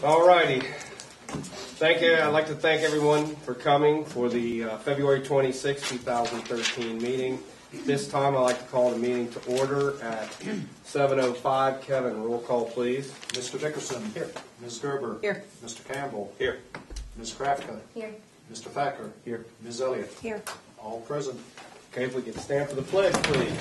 All righty. Thank you. I'd like to thank everyone for coming for the February 26, 2013 meeting. This time I'd like to call the meeting to order at 7:05. Kevin, roll call, please. Mr. Dickerson. Here. Ms. Gerber. Here. Mr. Campbell. Here. Ms. Krafka. Here. Mr. Thacker. Here. Ms. Elliott. Here. All present. Okay, if we can stand for the pledge, please.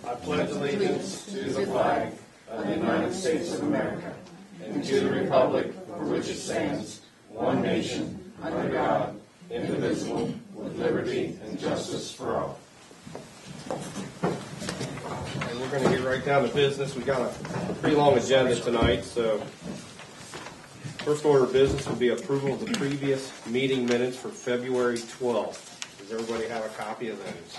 I pledge allegiance to the flag of the United States of America and to the republic for which it stands, one nation, under God, indivisible, with liberty and justice for all. And we're going to get right down to business. We've got a pretty long agenda tonight, so first order of business will be approval of the previous meeting minutes for February 12th. Does everybody have a copy of those?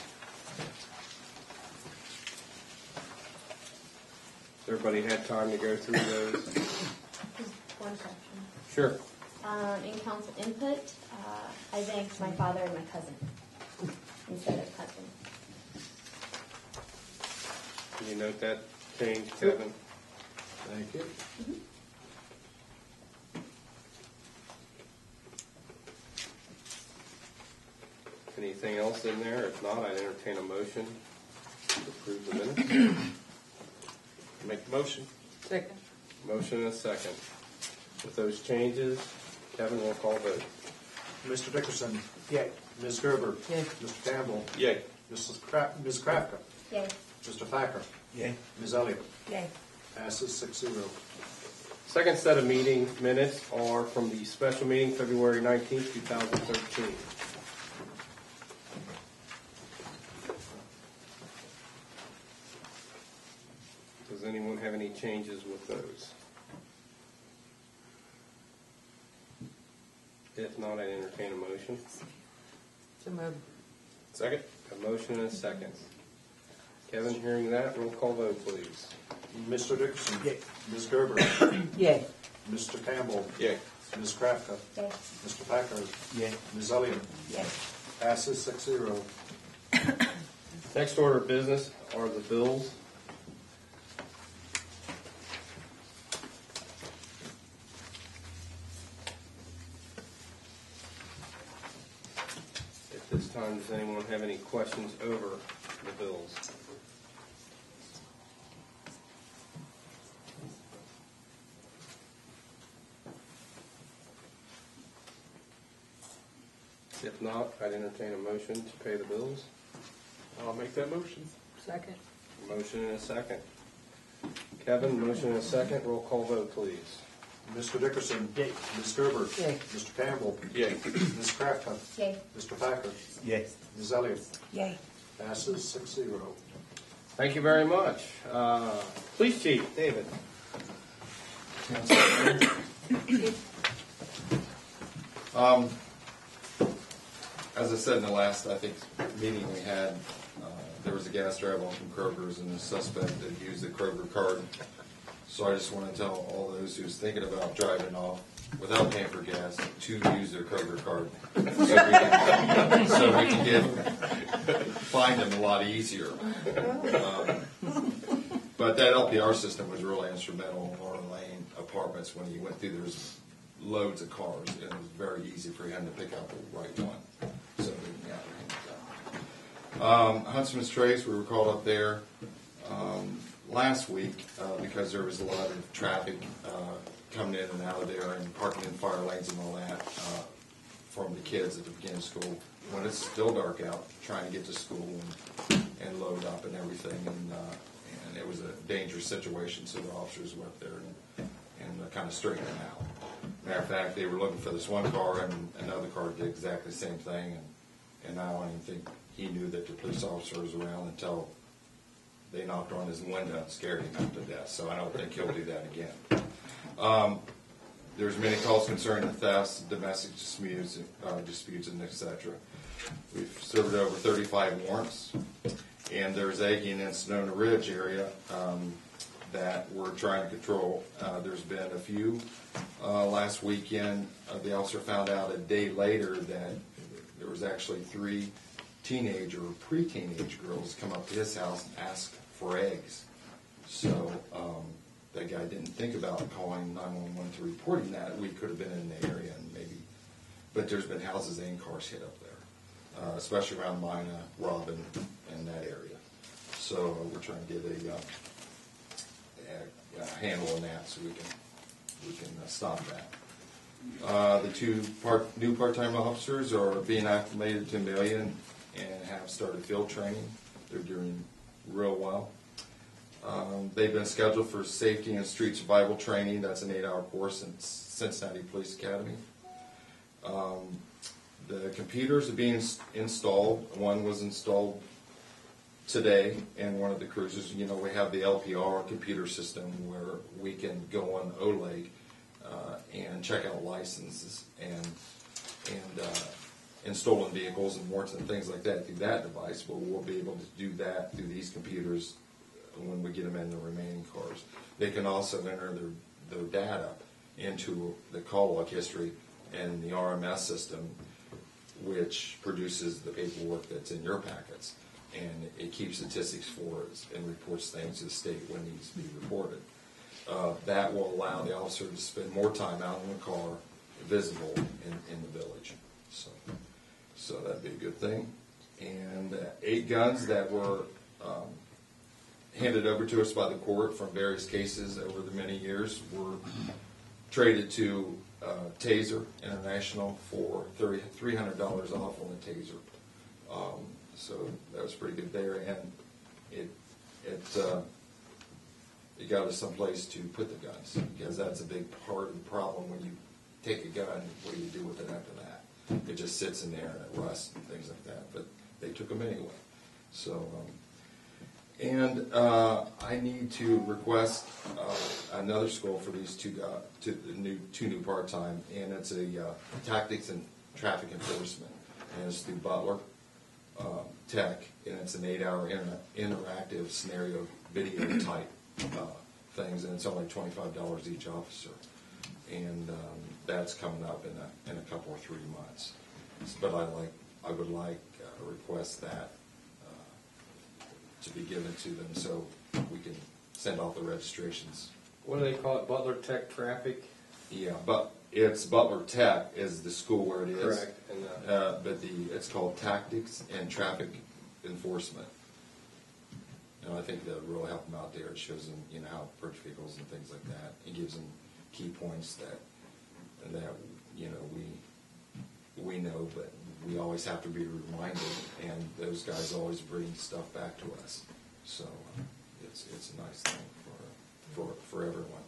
Everybody had time to go through those? Just one question. Sure. In council input, I thanked my father and my cousin instead of cousin. Can you note that change, Kevin? Thank you. Anything else in there? If not, I'd entertain a motion to approve the minutes. Make the motion. Second. Motion and a second. With those changes, Kevin will call vote. Mr. Dickerson. Yay. Ms. Gerber. Yay. Mr. Campbell. Yay. Ms. Krafka. Yay. Mr. Thacker. Yay. Ms. Elliott. Yay. Passes 6-0. Second set of meeting minutes are from the special meeting February 19th, 2013. Does anyone have any changes with those? If not, I'd entertain a motion. So moved. Second. A motion and a second. Kevin, hearing that, roll call vote, please. Mr. Dickerson. Yay. Ms. Gerber. Yay. Mr. Campbell. Yay. Ms. Krafka. Yay. Mr. Thacker. Yay. Ms. Elliott. Yay. Passes 6-0. Next order of business are the bills. At this time, does anyone have any questions over the bills? If not, I'd entertain a motion to pay the bills. I'll make that motion. Second. Motion and a second. Kevin, motion and a second. Roll call vote, please. Mr. Dickerson. Yay. Ms. Gerber. Yay. Mr. Campbell. Yay. Ms. Krafka. Yay. Mr. Thacker. Yay. Ms. Elliott. Yay. Passes 6-0. Thank you very much. Police Chief, David. As I said in the last, I think, meeting we had, there was a gas drive on from Kroger's and the suspect had used the Kroger card. So I just want to tell all those who's thinking about driving off without paying for gas to use their Kroger card. So we can find them a lot easier. But that LPR system was really instrumental in Laurel Lane apartments when you went through. There's loads of cars, and it was very easy for him to pick out the right one. So Huntsman's Trace, we were called up there last week because there was a lot of traffic coming in and out of there and parking in fire lanes and all that from the kids at the beginning of school when it's still dark out, trying to get to school and load up and everything. And it was a dangerous situation, so the officers went up there and kind of straightened them out. Matter of fact, they were looking for this one car, and another car did exactly the same thing. And I don't even think he knew that the police officer was around until they knocked on his window and scared him half to death. So I don't think he'll do that again. There's many calls concerning the thefts, domestic disputes, and etc. We've served over 35 warrants, and there's egging in Sonoma Ridge area that we're trying to control. There's been a few. Last weekend, the officer found out a day later that there was actually 3 teenage or pre-teenage girls come up to his house and ask for eggs. So they traffic, I didn't think about calling 911 to reporting that. We could have been in the area and maybe, but there's been houses and cars hit up there, especially around Mina, Robin, and that area. So we're trying to get a handle on that so we can stop that. The two new part-time officers are being acclimated to Amelia and have started field training. They're doing real well. They've been scheduled for safety and street survival training. That's an 8-hour course in Cincinnati Police Academy. The computers are being installed. One was installed today in one of the cruisers. You know, we have the LPR computer system where we can go on OLEG and check out licenses and in stolen vehicles and warrants and things like that through that device. But we'll be able to do that through these computers when we get them in the remaining cars. They can also enter their data into the call log history and the RMS system, which produces the paperwork that's in your packets. And it keeps statistics for us and reports things to the state when it needs to be reported. That will allow the officer to spend more time out in the car, visible in the village. So that'd be a good thing. And 8 guns that were handed over to us by the court from various cases over the many years were traded to Taser International for $300 off on the Taser. So that was pretty good there, and it got us someplace to put the guns, because that's a big part of the problem. When you take a gun, what do you do with it after that? It just sits in there and it rusts and things like that, but they took them anyway. So, I need to request another school for these two new part-time, and it's a tactics and traffic enforcement, and it's through Butler Tech, and it's an 8-hour interactive scenario video type things, and it's only $25 each officer, and that's coming up in a couple or 3 months. But I would like request that to be given to them so we can send off the registrations. What do they call it? Butler Tech Traffic? Yeah, but it's Butler Tech is the school where it is. Correct. And, But it's called Tactics and Traffic Enforcement. And I think that will really help them out there. It shows them, how to approach vehicles and things like that. It gives them key points that we know, but we always have to be reminded, and those guys always bring stuff back to us. So it's a nice thing for everyone.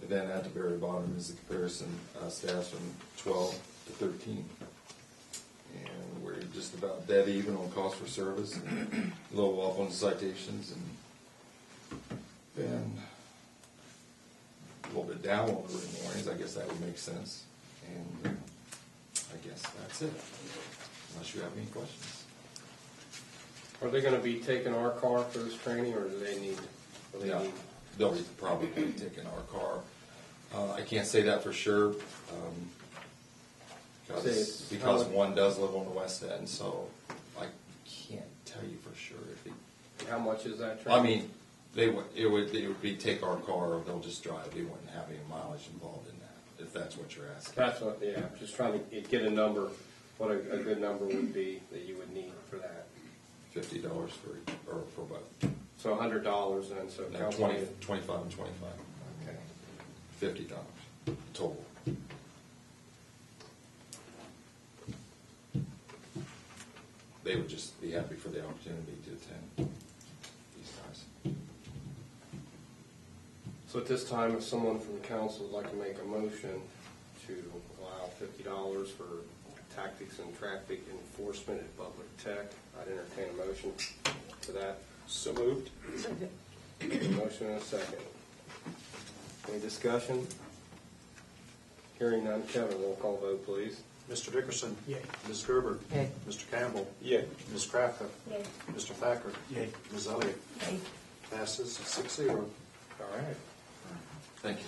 And then at the very bottom is the comparison stats from 12 to 13. And we're just about dead even on cost for service, and a little off on citations, and then a little bit down on the early mornings. I guess that would make sense. And I guess that's it, unless you have any questions. are they going to be taking our car for this training, or do they need? Yeah, they'll be probably taking our car. I can't say that for sure, because one does live on the west end, so I can't tell you for sure if he. How much is that I training? mean, it would be take our car, or they'll just drive. They wouldn't have any mileage involved in that, if that's what you're asking. That's what. Yeah, just trying to get a number. What a good number would be that you would need for that. $50 for both. So $100 then. So No, 25 and 25. Okay. $50 total. They would just be happy for the opportunity to attend these guys. So at this time, if someone from the council would like to make a motion to allow $50 for tactics and traffic enforcement at Butler Tech, I'd entertain a motion to that. So moved. Motion and a second. Any discussion? Hearing none. Kevin, roll call vote, please. Mr. Dickerson. Yay. Ms. Gerber. Yay. Mr. Campbell. Yay. Ms. Crafton. Yay. Mr. Thacker. Yay. Ms. Elliott. Yay. Passes 6-0. All right. Thank you.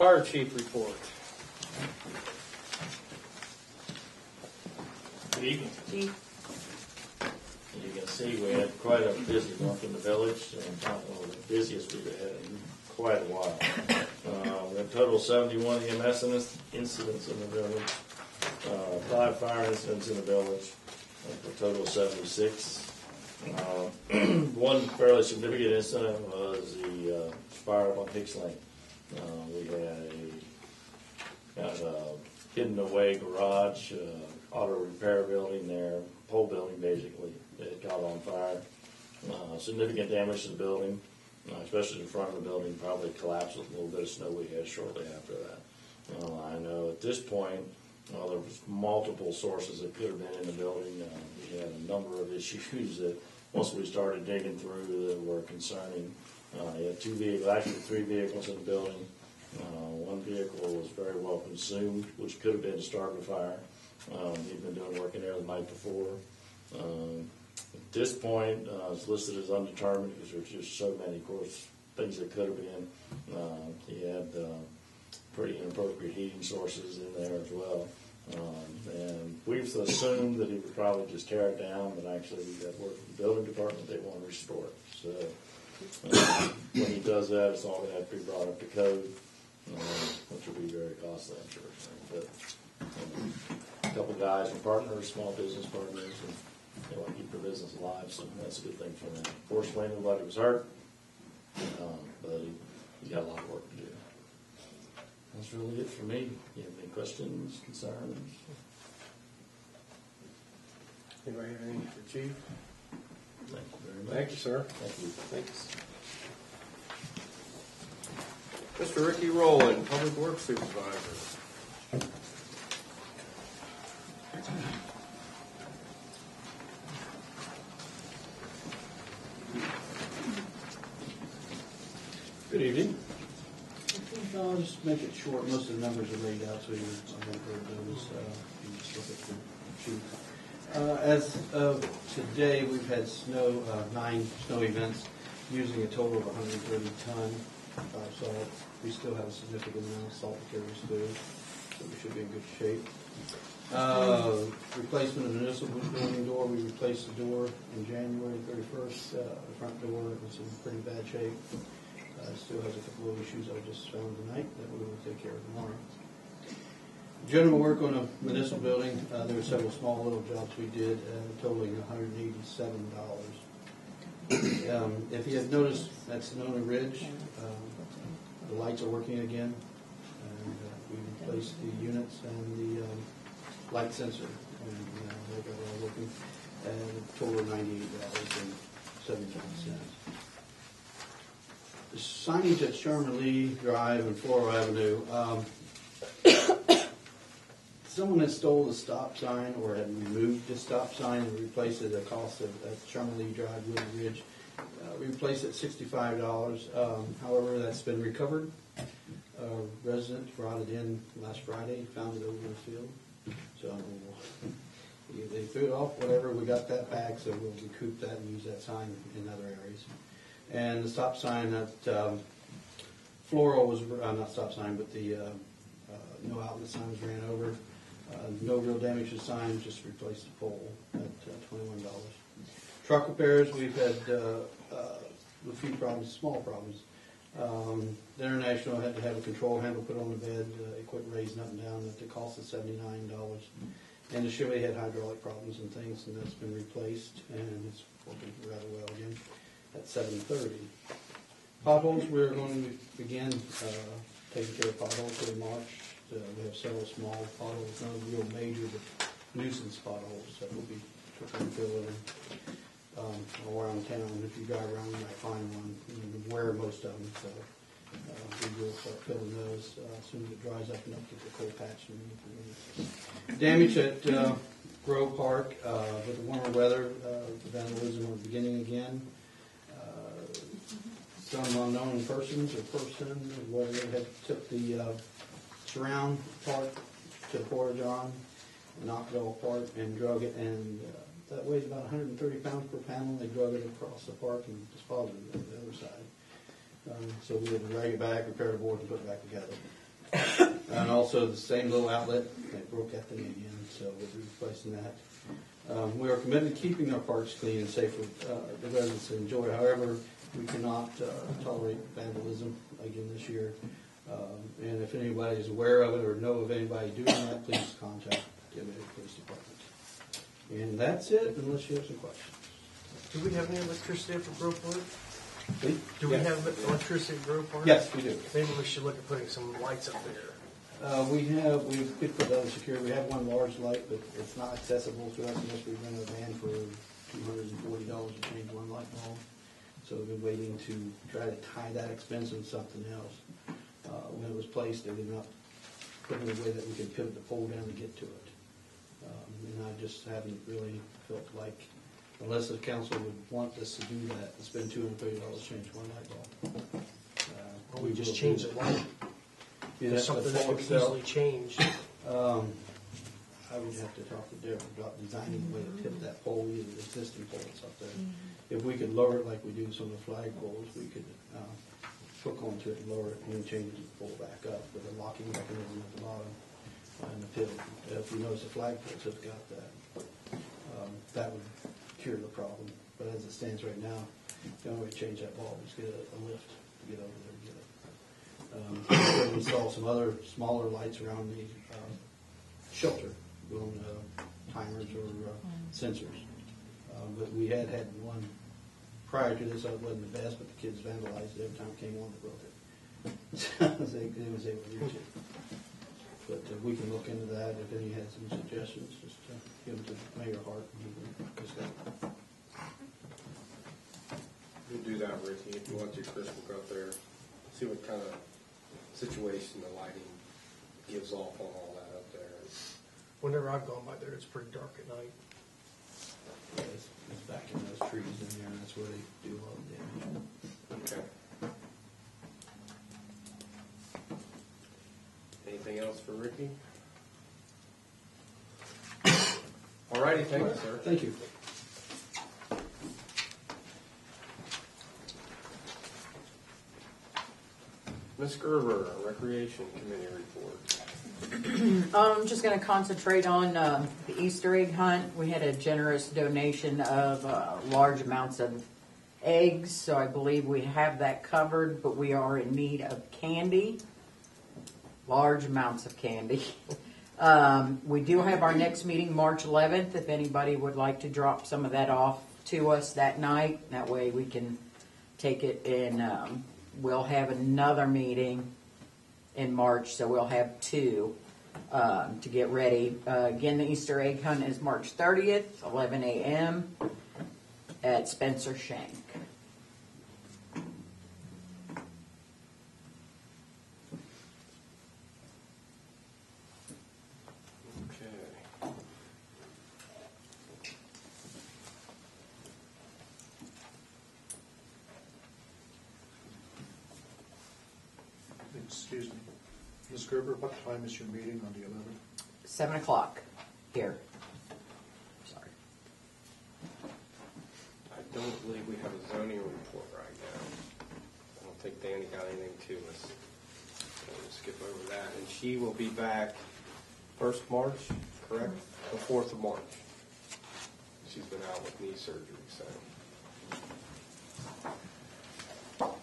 Fire chief report. Good evening. Chief. As you can see, we had quite a busy month in the village, and probably one of the busiest we've had in quite a while. We had a total of 71 EMS incidents in the village, 5 fire incidents in the village, for a total of 76. One fairly significant incident was the fire up on Hicks Lane. We had a hidden away garage, auto repair building there, pole building basically. It caught on fire. Significant damage to the building, especially the front of the building, probably collapsed with a little bit of snow we had shortly after that. I know at this point, there was multiple sources that could have been in the building. We had a number of issues that once we started digging through that were concerning. You had 2 vehicles, actually 3 vehicles in the building. One vehicle was very well consumed, which could have been starting a fire. He'd been doing work in there the night before. At this point, it's listed as undetermined because there's just so many, of course, things that could have been. He had pretty inappropriate heating sources in there as well. And we've assumed that he would probably just tear it down, but actually we got word from the building department they want to restore it. So when he does that, it's all going to have to be brought up to code, which will be very costly, I'm sure. But a couple guys and partners, small business partners, and they want to keep their business alive, so that's a good thing for them. Fortunately, nobody was hurt, but he got a lot of work to do. That's really it for me. You have any questions, concerns? Anybody have anything for chief? Thank you very much. Thank you, sir. Thank you. Thanks. Mr. Ricky Rowland, Public Works Supervisor. Good evening. I'll just make it short. Most of the numbers are laid out, so I won't go to those. You can just look at the sheet. As of today, we've had 9 snow events using a total of 130 ton salt. We still have a significant amount of salt to carry us through, so we should be in good shape. Replacement of the municipal building door. We replaced the door on January 31st. The front door was in pretty bad shape. Still has a couple of issues I just found tonight that we will take care of tomorrow. General work on a municipal building. There were several small little jobs we did, totaling $187. If you have noticed, that's Sonoma Ridge. The lights are working again, and we replaced the units and the light sensor, and they got all working. And total of $98.79. The signage at Sherman Lee Drive and Floral Avenue. Someone had stole the stop sign or had removed the stop sign and replaced it at the cost of at Sherman Lee Drive, Wood Ridge. We replaced it at $65. However, that's been recovered. A resident brought it in last Friday, found it over in the field. So they threw it off, whatever. We got that back, so we'll recoup that and use that sign in other areas. And the stop sign at Floral was, not stop sign, but the no outlet sign was ran over. No real damage to the sign, just replaced the pole at $21. Truck repairs, we've had a few problems, small problems. The International had to have a control handle put on the bed. It quit raising up and down at the cost of $79. And the Chevy had hydraulic problems and things, and that's been replaced, and it's working rather well again at 7:30. Potholes, we're going to begin taking care of potholes in March. We have several small potholes, not real major, but nuisance potholes that will be trying to fill in all around town. If you drive around, you might find one. You wear most of them, so we will start filling those as soon as it dries up enough to get the cold patch. Damage at Grove Park with the warmer weather, the vandalism are beginning again. Some unknown persons or person, whatever, had took the surround part to the portage on, knocked it all apart and drug it, and that weighs about 130 pounds per panel. They drug it across the park and disposed of it on the other side. So we had to drag it back, repair the board, and put it back together. And also the same little outlet that broke at the median, so we'll be replacing that. We are committed to keeping our parks clean and safe for the residents to enjoy. However, we cannot tolerate vandalism again this year. And if anybody is aware of it or know of anybody doing that, please contact the Amelia Police Department. And that's it, unless you have some questions. Do we have any electricity up at Grove Park? Please? Do we have electricity at Grove Park? Yes, we do. Maybe we should look at putting some lights up there. We could put that on security. We have one large light, but it's not accessible to us unless we rent a van for $240 to change one light bulb. So we've been waiting to try to tie that expense in something else. When it was placed, they did not put it in a way that we could pivot the pole down to get to it. And I just haven't really felt like, unless the council would want us to do that, to spend $230 to change one light bulb. Or we just change the light. Yeah, Something that pole could be itself. easily changed. I would have to talk to Derek about designing a way to tip that pole, either the existing poles up there. If we could lower it like we do some of the flag poles, we could hook onto it and lower it and change the pole back up with a locking mechanism at the bottom and the pivot. If you notice the flag poles have got that, that would cure the problem. But as it stands right now, the only way to change that bulb is get a lift to get over there and get it. We're going to install some other smaller lights around the shelter, on timers or sensors. But we had one prior to this. It wasn't the best, but the kids vandalized it every time it came on, they broke it. So they was able to reach it. But we can look into that. If any had some suggestions, just give them to Mayor Hart and he can discuss it. You do that, Ricky, if you want to. Chris will go up there, see what kind of situation the lighting gives off on all that up there. Whenever I've gone by there, it's pretty dark at night. Yeah, it's back in those trees in there, and that's where they do all the damage. Okay. Anything else for Ricky? All righty, thank you, sir. Thank you. Ms. Gerber, Recreation Committee report. I'm just going to concentrate on the Easter egg hunt. We had a generous donation of large amounts of eggs, so I believe we have that covered, but we are in need of candy, large amounts of candy. We do have our next meeting March 11th, if anybody would like to drop some of that off to us that night. That way we can take it and we'll have another meeting in March, so we'll have two to get ready. Again, the Easter egg hunt is March 30th, 11 a.m. at Spencer Shank. Okay. Excuse me. Ms. Gerber, what time is your meeting on the 11th? 7 o'clock here. Sorry. I don't believe we have a zoning report right now. I don't think Danny got anything to us. We'll skip over that. And she will be back 1st March, correct? The 4th of March. She's been out with knee surgery, so. All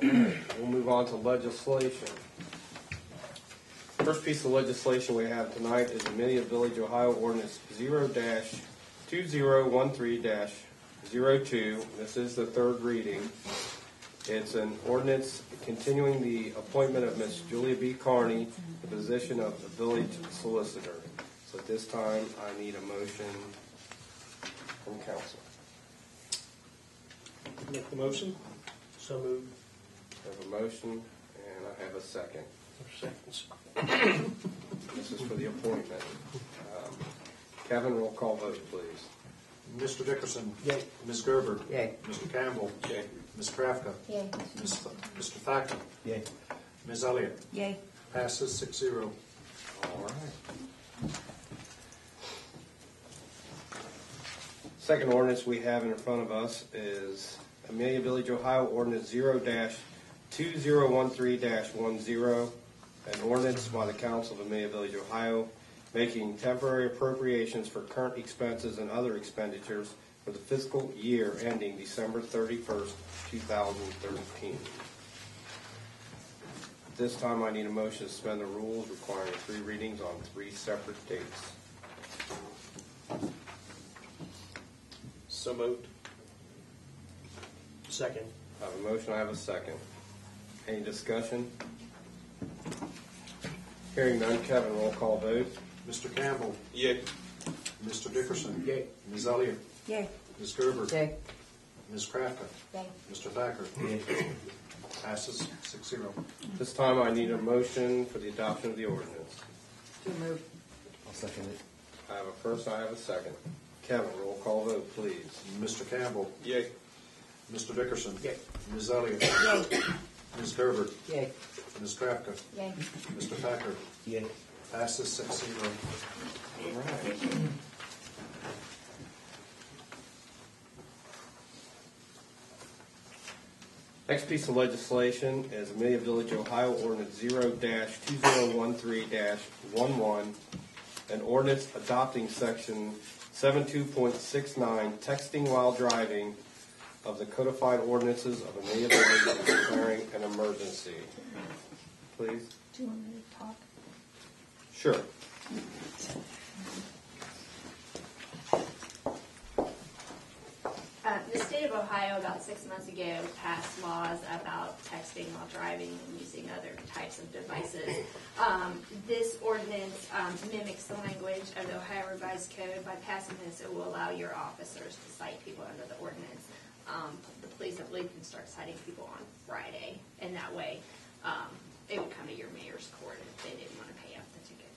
right, we'll move on to legislation. First piece of legislation we have tonight is Amelia Village, Ohio Ordinance 0-2013-02. This is the third reading. It's an ordinance continuing the appointment of Ms. Julia B. Carney, the position of the village solicitor. So at this time, I need a motion from council. Make the motion. So moved. I have a motion, and I have a second. Seconds. This is for the appointment. Kevin, roll call vote, please. Mr. Dickerson. Yay. Ms. Gerber. Yay. Mr. Campbell. Yay. Ms. Krafka. Yay. Mr. Thacker. Yay. Ms. Elliott. Yay. Passes 6-0. All right. Second ordinance we have in front of us is Amelia Village, Ohio Ordinance 0-2013-10. An ordinance by the Council of Amelia Village, Ohio, making temporary appropriations for current expenses and other expenditures for the fiscal year ending December 31st, 2013. At this time, I need a motion to suspend the rules requiring 3 readings on 3 separate dates. So moved. Second. I have a motion, I have a second. Any discussion? Hearing none, Kevin, roll call vote. Mr. Campbell. Yay. Mr. Dickerson. Yay. Ms. Elliott. Yay. Ms. Gerber. Yay. Ms. Krafka. Yay. Mr. Thacker. Passes 6-0. This time, I need a motion for the adoption of the ordinance. To move. I'll second it. I have a first, I have a second. Kevin, roll call vote, please. Mr. Campbell. Yay. Mr. Dickerson. Yay. Ms. Elliott. Yay. Ms. Gerber. Yay. Ms. Krafka. Yay. Mr. Thacker. Yay. Passes 6-0. All right. Next piece of legislation is Amelia Village, Ohio Ordinance 0-2013-11, an ordinance adopting section 72.69, texting while driving, of the codified ordinances of Amelia Village and declaring an emergency. Please. Do you want me to talk? Sure. The state of Ohio about 6 months ago passed laws about texting while driving and using other types of devices. This ordinance mimics the language of the Ohio Revised Code. By passing this, it will allow your officers to cite people under the ordinance. The police, I believe, can start citing people on Friday, and that way it would come to your mayor's court if they didn't want to pay off the ticket.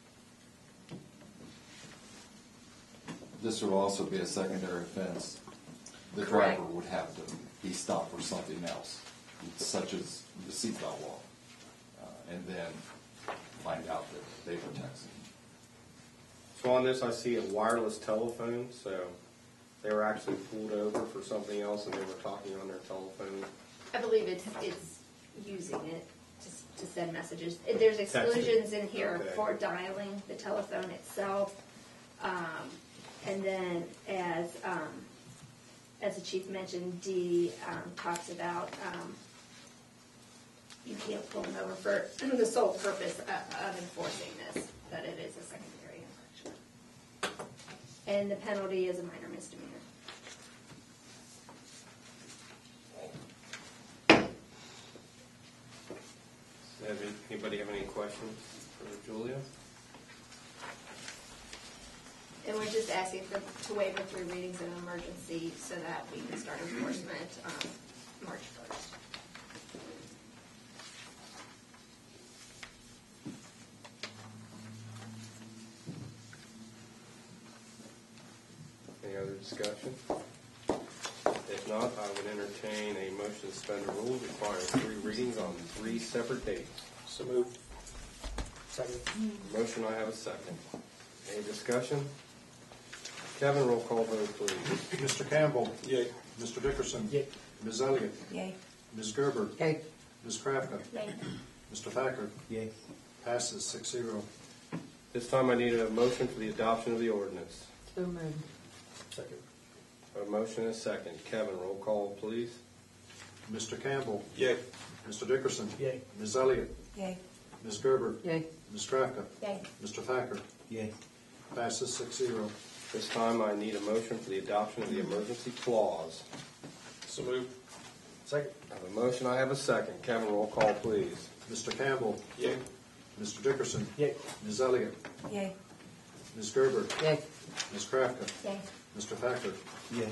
This would also be a secondary offense. The Correct. driver would have to be stopped for something else, such as the seatbelt law, and then find out that they were texting. So on this, I see a wireless telephone, so they were actually pulled over for something else and they were talking on their telephone. I believe it's using it to send messages. There's exclusions in here Okay. for dialing the telephone itself. And then as the chief mentioned, D talks about you can't pull them over for the sole purpose of enforcing this, that it is a secondary infraction. And the penalty is a minor misdemeanor. Anybody have any questions for Julia? And we're just asking to waive the 3 readings of emergency so that we can start enforcement March 1st. Any other discussion? If not, I would entertain a motion to suspend the rules requiring 3 readings on 3 separate dates. So moved. Second. Motion, I have a second. Any discussion? Kevin, roll call vote, please. Mr. Campbell. Yay. Mr. Dickerson. Yay. Ms. Elliott. Yay. Ms. Gerber. Yay. Ms. Krafka. Yay. Mr. Thacker. Yay. Passes 6-0. This time I need a motion for the adoption of the ordinance. So moved. Second. A motion and a second. Kevin, roll call, please. Mr. Campbell. Yay. Mr. Dickerson. Yay. Ms. Elliott. Yay. Ms. Gerber. Yay. Ms. Krafka. Yay. Mr. Thacker. Yay. Passes 6-0. This time I need a motion for the adoption of the emergency clause. So moved. Second. I have a motion, I have a second. Kevin, roll call, please. Mr. Campbell. Yay. Mr. Dickerson. Yay. Ms. Elliott. Yay. Ms. Gerber. Yay. Ms. Krafka. Yay. Mr. Thacker. Yay.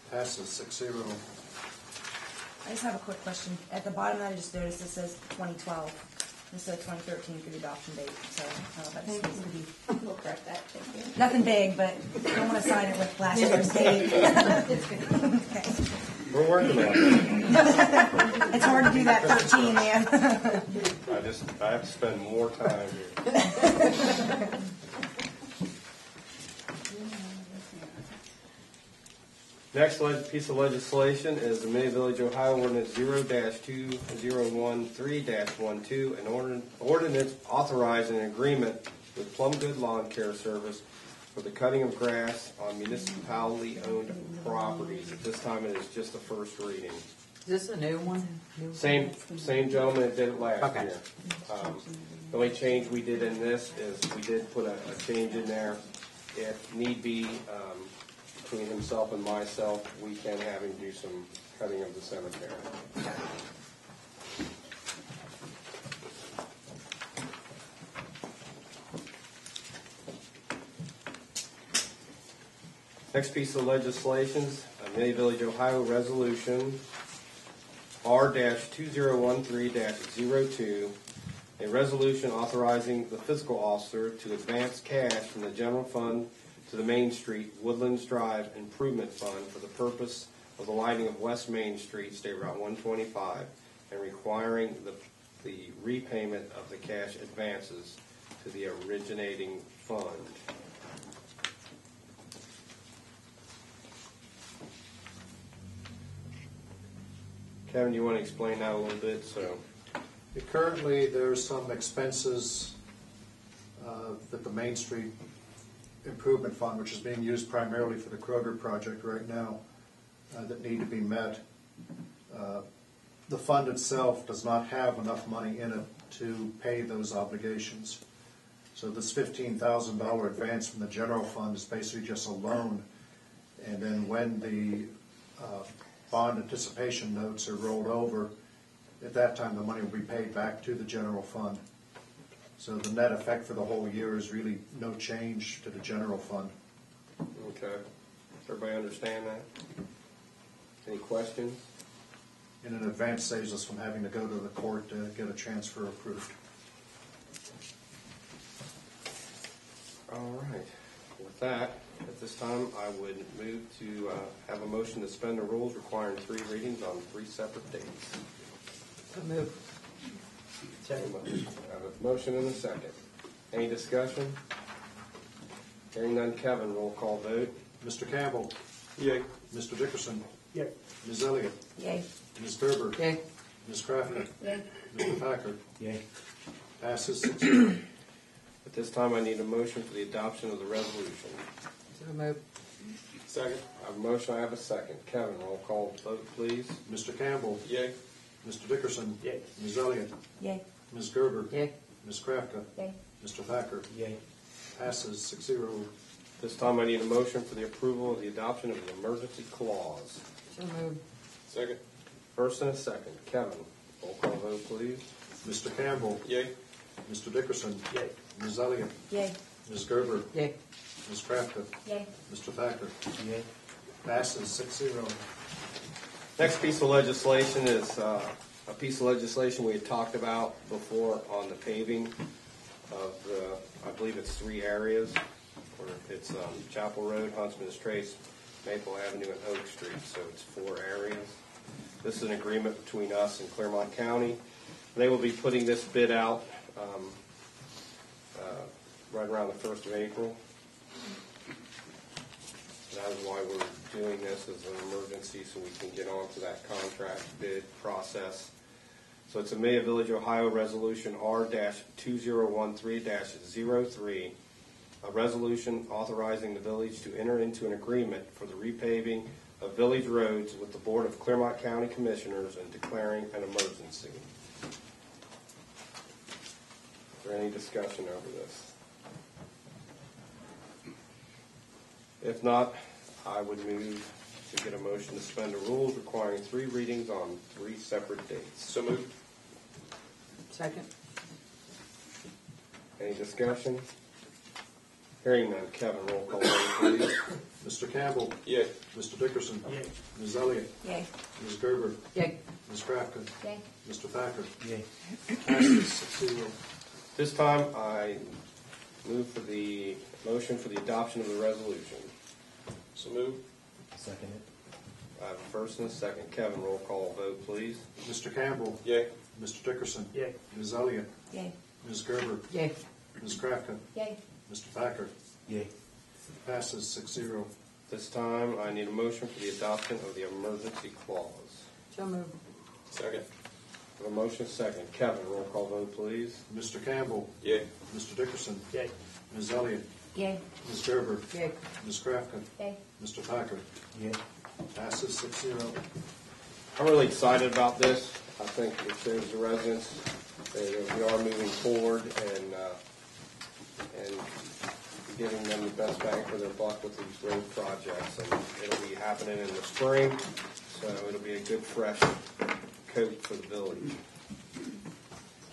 Passes 6-0. I just have a quick question. At the bottom, I just noticed it says 2012 instead of 2013 for the adoption date. So that just needs to be We'll correct that. Thank you. nothing big, but I don't want to sign it with last year's date. Okay. We're working on it. It's hard to do that 13, man. I have to spend more time here. Next piece of legislation is the Amelia Village, Ohio Ordinance 0-2013-12, an ordinance authorizing an agreement with Plum Good Lawn Care Service for the cutting of grass on municipality-owned properties. At this time, it is just the first reading. Is this a new one? Same gentleman that did it last Okay. year. The only change we did in this is we did put a change in there. If need be, between himself and myself, we can have him do some cutting of the cemetery. Next piece of legislation, Amelia Village, Ohio Resolution R-2013-02, a resolution authorizing the fiscal officer to advance cash from the general fund to the Main Street Woodlands Drive Improvement Fund for the purpose of the lighting of West Main Street, State Route 125, and requiring the repayment of the cash advances to the originating fund. Kevin, you want to explain that a little bit? So, Currently, there's some expenses that the Main Street Improvement Fund, which is being used primarily for the Kroger project right now, that need to be met. The fund itself does not have enough money in it to pay those obligations. So this $15,000 advance from the general fund is basically just a loan. And then when the bond anticipation notes are rolled over, at that time the money will be paid back to the general fund. So the net effect for the whole year is really no change to the general fund. okay. Does everybody understand that? Any questions? And an advance saves us from having to go to the court to get a transfer approved. All right. With that, at this time, I would move to have a motion to suspend the rules requiring 3 readings on 3 separate dates. So move. I have a motion and a second. Any discussion? Hearing none, Kevin, roll call vote. Mr. Campbell. Yay. Mr. Dickerson. Yay. Ms. Elliott. Yay. Ms. Gerber. Yay. Ms. Crafton. Yay. Mr. Thacker. Yay. Passes 6-0. At this time, I need a motion for the adoption of the resolution. So move. Second. I have a motion, I have a second. Kevin, roll call vote, please. Mr. Campbell. Yay. Mr. Dickerson. Yay. Ms. Elliott. Yay. Ms. Gerber. Yay. Ms. Crafton. Yay. Mr. Thacker. Yay. Passes 6-0. This time, I need a motion for the approval of the adoption of the emergency clause. So move. Second. First and a second. Kevin, roll call vote, please. Mr. Campbell. Yay. Mr. Dickerson. Yay. Ms. Elliott. Yay. Ms. Gerber. Yay. Ms. Crafton. Yay. Mr. Thacker. Yay. Passes 6-0. Next piece of legislation is a piece of legislation we had talked about before on the paving of the, I believe it's 3 areas. Or it's Chapel Road, Huntsman's Trace, Maple Avenue, and Oak Street. So it's 4 areas. This is an agreement between us and Clermont County. They will be putting this bid out right around the 1st of April. That is why we're doing this as an emergency, so we can get on to that contract bid process. So it's Amelia Village, Ohio Resolution R-2013-03, a resolution authorizing the village to enter into an agreement for the repaving of village roads with the Board of Clermont County Commissioners and declaring an emergency. Is there any discussion over this? If not, I would move to get a motion to suspend the rules requiring 3 readings on 3 separate dates. So moved. Second. Any discussion? Hearing none, Kevin, roll call vote, please. Mr. Campbell. Yay. Mr. Dickerson. Yay. Ms. Elliott. Yay. Ms. Gerber. Yay. Ms. Crafton. Yay. Mr. Thacker. Yay. Passes 6-0. This time, I move for the motion for the adoption of the resolution. So moved. Second it. I have a first and a second. Kevin, roll call vote, please. Mr. Campbell. Yay. Mr. Dickerson. Yay. Ms. Elliott. Yay. Ms. Gerber. Yay. Ms. Crafton. Yay. Mr. Thacker. Yay. Passes 6-0. This time, I need a motion for the adoption of the emergency clause. So moved. Second. A motion second. Kevin, roll call vote, please. Mr. Campbell. Yay. Mr. Dickerson. Yay. Ms. Elliott. Yay. Ms. Gerber. Yay. Ms. Crafton. Yay. Mr. Thacker. Yeah. Passes 6-0. I'm really excited about this. I think it shows the residents that we are moving forward and giving them the best bang for their buck with these road projects. And it'll be happening in the spring, so it'll be a good fresh coat for the village.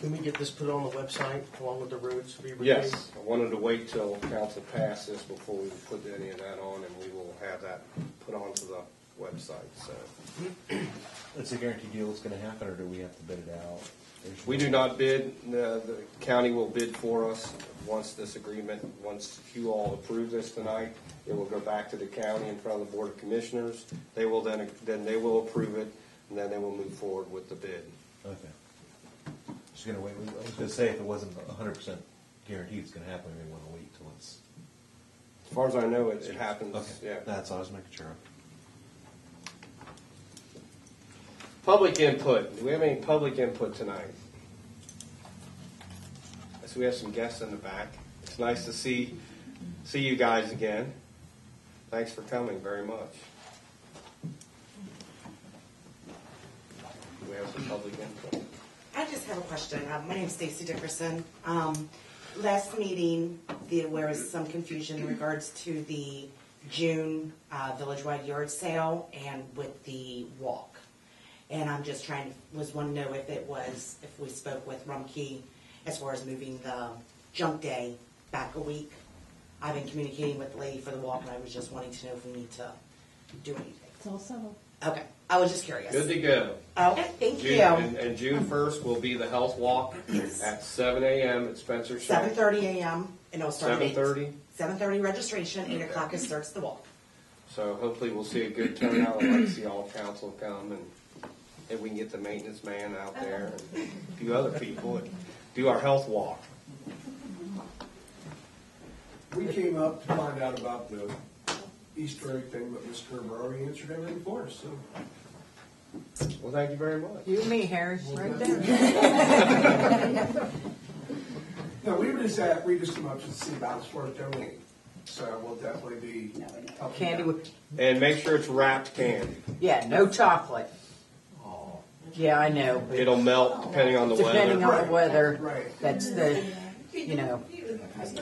Can we get this put on the website along with the roads to be repaved? Yes, I wanted to wait till council passed this before we put any of that on, and we will have that put onto the website, so. It's a guaranteed deal it's gonna happen, or do we have to bid it out? We do not bid, the county will bid for us once you all approve this tonight. It will go back to the county in front of the Board of Commissioners. They will then they will approve it, and then they will move forward with the bid. Okay. Just gonna wait, I was gonna say, if it wasn't 100% guaranteed it's gonna happen, we wanna wait till it's. As far as I know, it happens, Okay, yeah. that's all I was making sure of. Public input. Do we have any public input tonight? So we have some guests in the back. It's nice to see you guys again. Thanks for coming very much. Do we have some public input? I just have a question. My name's Stacy Dickerson. Last meeting, there was some confusion in regards to the June village-wide yard sale and with the walk. And I'm just was wanting to know if we spoke with Rumkey as far as moving the junk day back a week. I've been communicating with the lady for the walk, and I was just wanting to know if we need to do anything. It's all settled. Okay, I was just curious. Good to go. Okay, thank you. And June 1st will be the health walk at 7 a.m. at Spencer Shank. 7:30 a.m. and it'll start at 8. 7:30? 7:30 registration, 8 o'clock it starts the walk. So hopefully we'll see a good turnout. I'd like to see all council come and we can get the maintenance man out there and a few other people and do our health walk. We came up to find out about the Easter egg thing, but Ms. Gerber already answered everything for us, so. Well, thank you very much. You and me, Harry, right there. No, we just came up to see about as far as donating, so we'll definitely be helping Candy out. with, And make sure it's wrapped candy. yeah, no chocolate. Yeah, I know. but It'll melt depending on the Depending weather. on the weather, Right. that's the, you know. Toys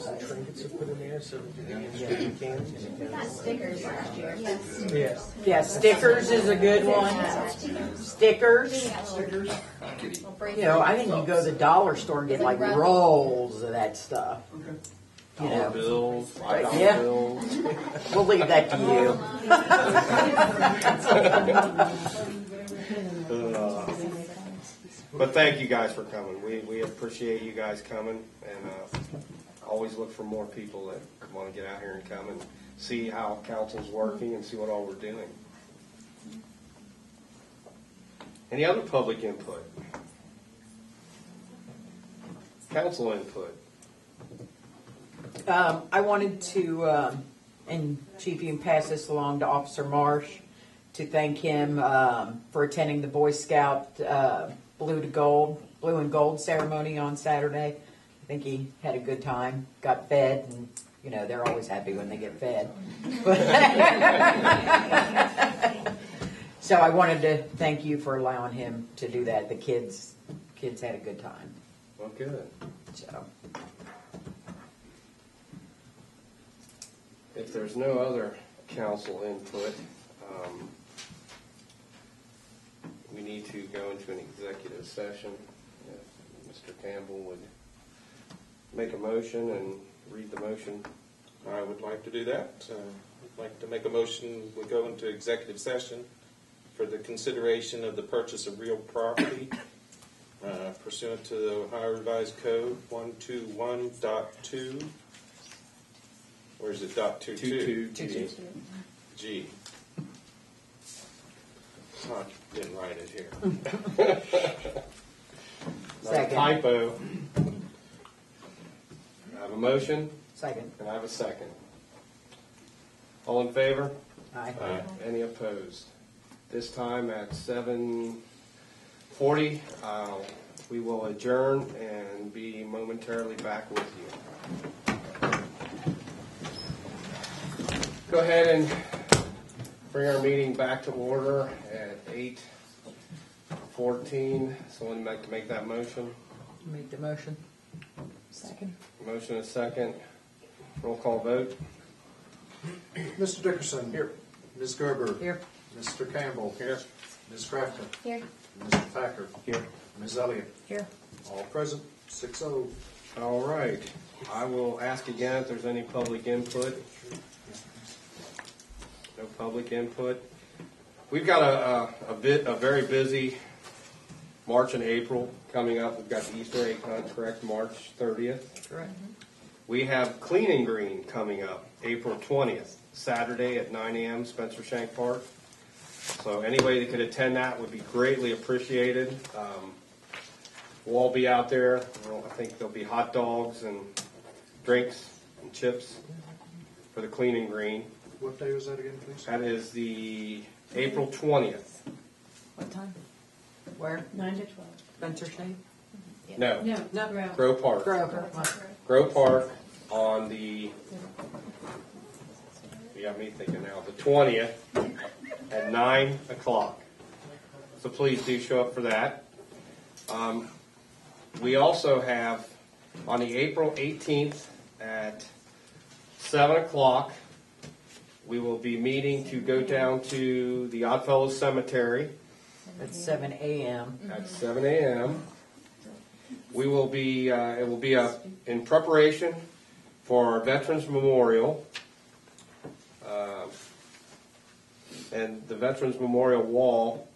and trinkets to put in there, so you can. We got stickers last year. Yeah. Yeah, stickers is a good one. Stickers. You know, I think you go to the dollar store and get like rolls of that stuff. You Dollar know, bills, $5 Yeah. bills. we'll leave that to you. But thank you guys for coming. We appreciate you guys coming, and always look for more people that want to get out here and come and see how council's working and see what all we're doing. Any other public input? Council input? I wanted to, and Chief, you can pass this along to Officer Marsh, to thank him for attending the Boy Scout blue and gold ceremony on Saturday. I think he had a good time, got fed, and you know they're always happy when they get fed. So I wanted to thank you for allowing him to do that. The kids had a good time. Well, good. So. If there's no other council input, we need to go into an executive session. If Mr. Campbell would make a motion and read the motion. I would like to do that. I'd like to make a motion, we go into executive session for the consideration of the purchase of real property pursuant to the Ohio Revised Code 121.2. Or is it .22? G. I didn't write it here. Second. Typo. I have a motion, Second. and I have a second. All in favor? Aye. Any opposed? This time at 7:40, we will adjourn and be momentarily back with you. Go ahead and bring our meeting back to order at 8:14. Someone like to make that motion? Make the motion. Second. Motion is second. Roll call vote. Mr. Dickerson. Here. Ms. Gerber. Here. Mr. Campbell. Here. Ms. Crafton. Here. Mr. Thacker. Here. Ms. Elliott. Here. All present, 6-0. All right. I will ask again if there's any public input. No public input. We've got a very busy March and April coming up. We've got the Easter egg hunt, correct, March 30th. Correct. We have Clean and Green coming up, April 20th, Saturday at 9 a.m., Spencer Shank Park. So anybody that could attend that would be greatly appreciated. We'll all be out there. Well, I think there'll be hot dogs and drinks and chips for the Clean and Green. What day was that again, please? That is the April 20th. What time? Where? 9 to 12. Spencer Shade? No, No, Grove. Grove Park. Grove Park on the, you got me thinking now, the 20th at 9 o'clock. So please do show up for that. We also have on the April 18th at 7 o'clock, we will be meeting to go down to the Oddfellows Cemetery At 7 a.m. at 7 a.m. We will be, it will be in preparation for our Veterans Memorial. And the Veterans Memorial wall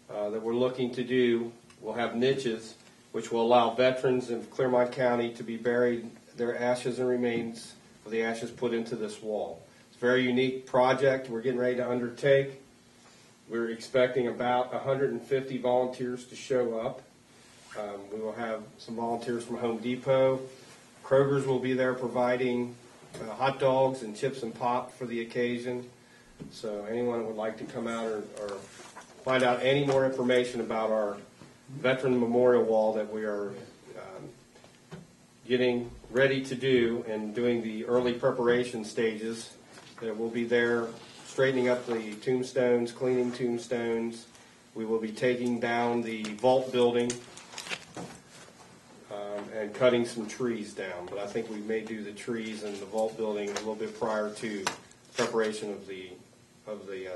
that we're looking to do will have niches which will allow veterans in Clermont County to be buried, their ashes and remains of the ashes put into this wall. It's a very unique project we're getting ready to undertake. We're expecting about 150 volunteers to show up. We will have some volunteers from Home Depot. Kroger's will be there providing hot dogs and chips and pop for the occasion. So anyone that would like to come out or find out any more information about our Veteran Memorial Wall that we are getting ready to do and doing the early preparation stages, that we'll be there straightening up the tombstones, cleaning tombstones. We will be taking down the vault building and cutting some trees down. But I think we may do the trees and the vault building a little bit prior to preparation of the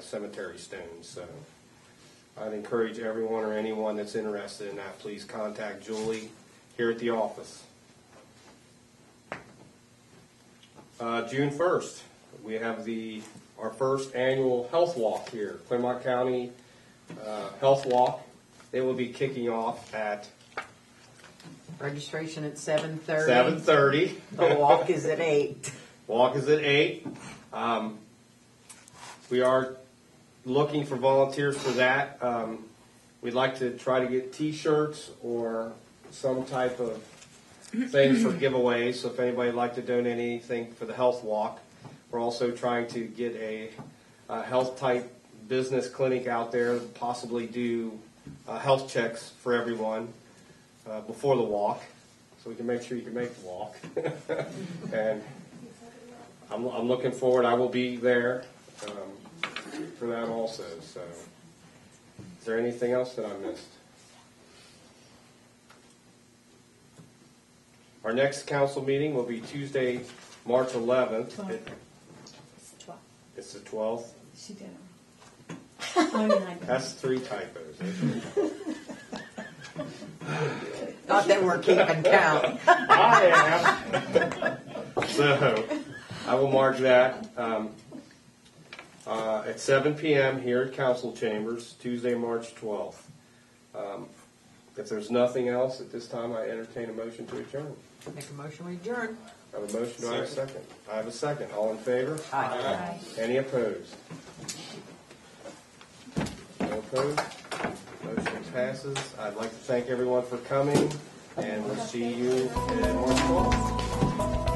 cemetery stones. So I'd encourage everyone or anyone that's interested in that, please contact Julie here at the office. June 1st, we have our first annual health walk here, Clermont County Health Walk. It will be kicking off at Registration at 7:30. 7:30. The walk is at 8. Walk is at 8. We are looking for volunteers for that. We'd like to try to get T-shirts or some type of things for giveaways. So if anybody would like to donate anything for the health walk, we're also trying to get a health type business clinic out there, possibly do health checks for everyone before the walk, so we can make sure you can make the walk. And I'm looking forward. I will be there for that also. So, is there anything else that I missed? Our next council meeting will be Tuesday, March 11th. It's the 12th. She did. That's 3 typos. Not that we're keeping count. I am. So, I will mark that at 7 p.m. here at Council Chambers, Tuesday, March 12th. If there's nothing else at this time, I entertain a motion to adjourn. Make a motion, we adjourn. I have a motion. Do I have a second? I have a second. All in favor? Aye. Any opposed? No opposed? Motion passes. I'd like to thank everyone for coming, and we'll see you on March 12th.